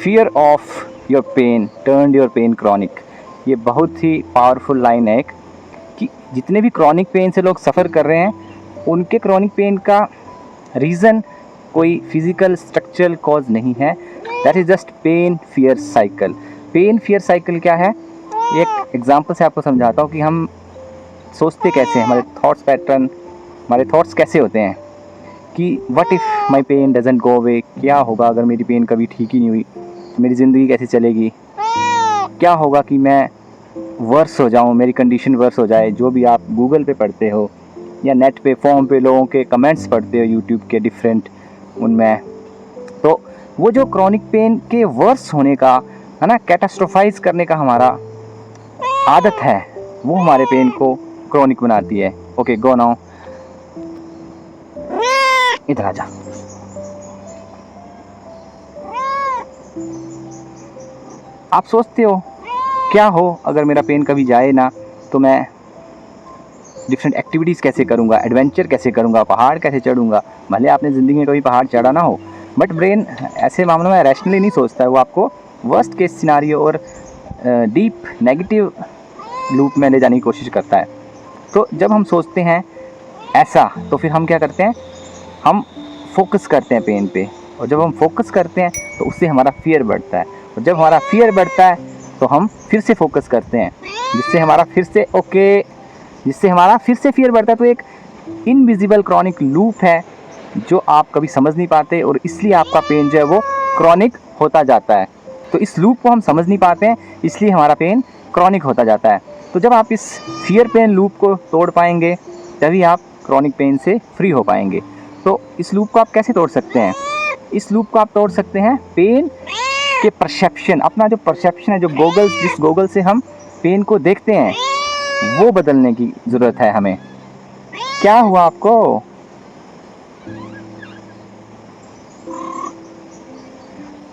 Fear of your pain turn your pain chronic. ये बहुत ही powerful line है कि जितने भी क्रॉनिक पेन से लोग सफ़र कर रहे हैं उनके क्रॉनिक पेन का रीज़न कोई फिज़िकल स्ट्रक्चरल कॉज नहीं है, that is just pain fear cycle. Pain fear cycle क्या है, एक एग्जांपल से आपको समझाता हूँ कि हम सोचते कैसे हैं, हमारे थॉट्स पैटर्न, हमारे थॉट्स कैसे होते हैं कि what if my pain doesn't go away, क्या होगा अगर मेरी पेन कभी ठीक ही नहीं हुई, मेरी ज़िंदगी कैसे चलेगी, क्या होगा कि मैं वर्स हो जाऊँ, मेरी कंडीशन वर्स हो जाए। जो भी आप गूगल पे पढ़ते हो या नेट पे फॉर्म पे लोगों के कमेंट्स पढ़ते हो यूट्यूब के डिफरेंट उनमें, तो वो जो क्रॉनिक पेन के वर्स होने का है ना, कैटास्ट्रोफाइज करने का हमारा आदत है, वो हमारे पेन को क्रॉनिक बनाती है। ओके गो नाउ, इधर आ जा। आप सोचते हो क्या हो अगर मेरा पेन कभी जाए ना, तो मैं डिफरेंट एक्टिविटीज़ कैसे करूँगा, एडवेंचर कैसे करूँगा, पहाड़ कैसे चढ़ूँगा। भले आपने ज़िंदगी में कभी पहाड़ चढ़ा ना हो, बट ब्रेन ऐसे मामलों में रैशनली नहीं सोचता है, वो आपको वर्स्ट केस सिनारियो और डीप नेगेटिव लूप में ले जाने की कोशिश करता है। तो जब हम सोचते हैं ऐसा, तो फिर हम क्या करते हैं, हम फोकस करते हैं पेन पे, और जब हम फोकस करते हैं तो उससे हमारा फियर बढ़ता है, और जब हमारा फियर बढ़ता है तो हम फिर से फोकस करते हैं, जिससे हमारा फिर से फियर बढ़ता है। तो एक इनविजिबल क्रॉनिक लूप है जो आप कभी समझ नहीं पाते, और इसलिए आपका पेन जो है वो क्रॉनिक होता जाता है। तो इस लूप को हम समझ नहीं पाते हैं, इसलिए हमारा पेन क्रॉनिक होता जाता है। तो जब आप इस फियर पेन लूप को तोड़ पाएंगे तभी आप क्रॉनिक पेन से फ्री हो पाएंगे। तो इस लूप को आप कैसे तोड़ सकते हैं? इस लूप को आप तोड़ सकते हैं पेन के परसेप्शन, अपना जो परसेप्शन है, जो जिस गॉगल से हम पेन को देखते हैं, वो बदलने की ज़रूरत है हमें। क्या हुआ आपको?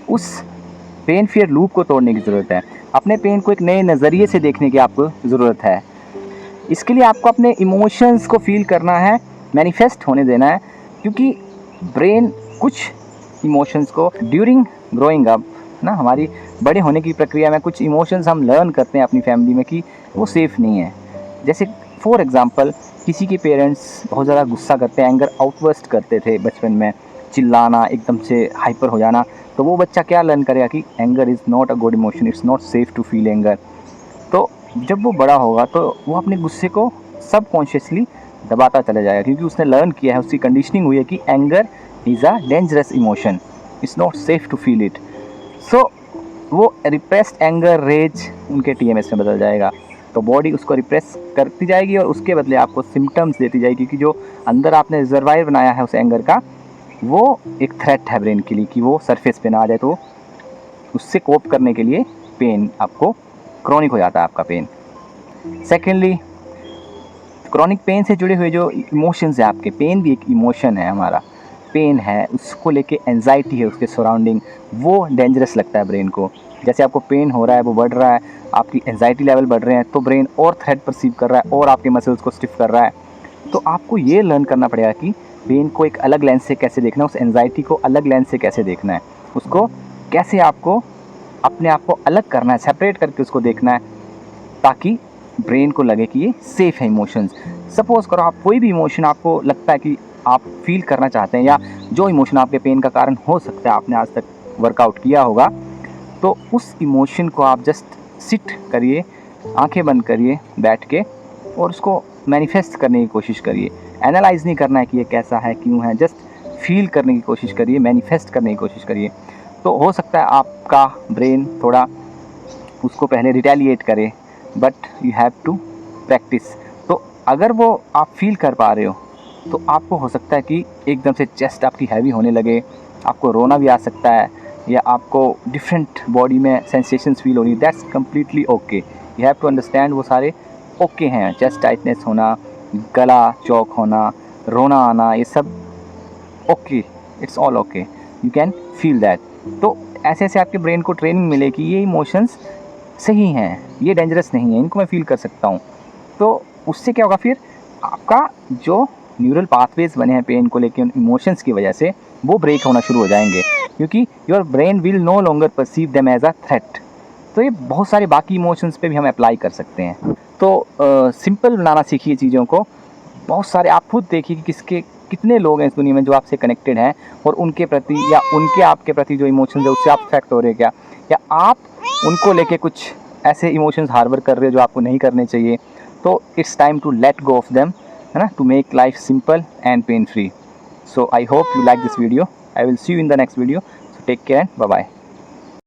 उस पेन फियर लूप को तोड़ने की ज़रूरत है। अपने पेन को एक नए नज़रिए से देखने की आपको ज़रूरत है। इसके लिए आपको अपने इमोशंस को फील करना है, मैनिफेस्ट होने देना है, क्योंकि ब्रेन कुछ इमोशंस को ड्यूरिंग ग्रोइंग अप ना, हमारी बड़े होने की प्रक्रिया में कुछ इमोशंस हम लर्न करते हैं अपनी फैमिली में कि वो सेफ़ नहीं है। जैसे फॉर एग्ज़ाम्पल, किसी के पेरेंट्स बहुत ज़्यादा गुस्सा करते हैं, एंगर आउटबर्स्ट करते थे बचपन में, चिल्लाना, एकदम से हाइपर हो जाना, तो वो बच्चा क्या लर्न करेगा कि anger is not a good emotion, it's not safe to feel anger. तो जब वो बड़ा होगा तो वो अपने गुस्से को सबकॉन्शियसली दबाता चला जाएगा, क्योंकि उसने लर्न किया है, उसकी कंडीशनिंग हुई है कि anger is a dangerous emotion, it's not safe to feel it. So वो रिप्रेस्ड एंगर, रेज उनके टीएमएस में बदल जाएगा। तो बॉडी उसको रिप्रेस करती जाएगी और उसके बदले आपको सिम्टम्स देती जाएगी, क्योंकि जो अंदर आपने रिजर्वायर बनाया है उस एंगर का, वो एक थ्रेट है ब्रेन के लिए कि वो सरफेस पे ना आ जाए। तो उससे कोप करने के लिए पेन आपको क्रॉनिक हो जाता है, आपका पेन। सेकेंडली, क्रॉनिक पेन से जुड़े हुए जो इमोशंस हैं आपके, पेन भी एक इमोशन है हमारा, पेन है, उसको लेके एंजाइटी है उसके सराउंडिंग, वो डेंजरस लगता है ब्रेन को। जैसे आपको पेन हो रहा है, वो बढ़ रहा है, आपकी एंजाइटी लेवल बढ़ रहे हैं, तो ब्रेन और थ्रेट परसीव कर रहा है और आपके मसल्स को स्टिफ कर रहा है। तो आपको ये लर्न करना पड़ेगा कि पेन को एक अलग लेंस से कैसे देखना है, उस एंजाइटी को अलग लेंस से कैसे देखना है, उसको कैसे आपको अपने आप को अलग करना है, सेपरेट करके उसको देखना है, ताकि ब्रेन को लगे कि ये सेफ़ है इमोशंस। सपोज़ करो आप कोई भी इमोशन आपको लगता है कि आप फील करना चाहते हैं, या जो इमोशन आपके पेन का कारण हो सकता है, आपने आज तक वर्कआउट किया होगा, तो उस इमोशन को आप जस्ट सिट करिए, आंखें बंद करिए बैठ के, और उसको मैनिफेस्ट करने की कोशिश करिए। एनालाइज़ नहीं करना है कि ये कैसा है, क्यों है, जस्ट फील करने की कोशिश करिए, मैनिफेस्ट करने की कोशिश करिए। तो हो सकता है आपका ब्रेन थोड़ा उसको पहले रिटेलिएट करे, but you have to practise. तो अगर वो आप फील कर पा रहे हो, तो आपको हो सकता है कि एकदम से चेस्ट आपकी हैवी होने लगे, आपको रोना भी आ सकता है, या आपको डिफरेंट बॉडी में सेंसेशंस फील हो रही है। That's completely okay, you have to understand वो सारे ओके हैं। चेस्ट टाइटनेस होना, गला चौक होना, रोना आना, ये सब okay, it's all okay, you can feel that. तो ऐसे ऐसे आपके ब्रेन को ट्रेनिंग मिले कि ये इमोशंस सही हैं, ये डेंजरस नहीं है, इनको मैं फ़ील कर सकता हूँ। तो उससे क्या होगा, फिर आपका जो न्यूरल पाथवेज बने हैं पेन को लेके उन इमोशंस की वजह से, वो ब्रेक होना शुरू हो जाएंगे। क्योंकि your brain will no longer perceive them as a threat. तो ये बहुत सारे बाकी इमोशंस पे भी हम अप्लाई कर सकते हैं। तो सिंपल बनाना सीखिए चीज़ों को। बहुत सारे आप खुद देखिए कि कितने लोग हैं इस दुनिया में जो आपसे कनेक्टेड हैं और उनके प्रति या उनके आपके प्रति जो इमोशंस है उससे आप अफेक्ट हो रहे हैं क्या, या आप उनको लेके कुछ ऐसे इमोशंस हार्बर कर रहे हो जो आपको नहीं करने चाहिए। तो it's time to let go of them, है ना, to make life simple and pain free. So I hope you like this video. I will see you in the next video. So take care and bye bye.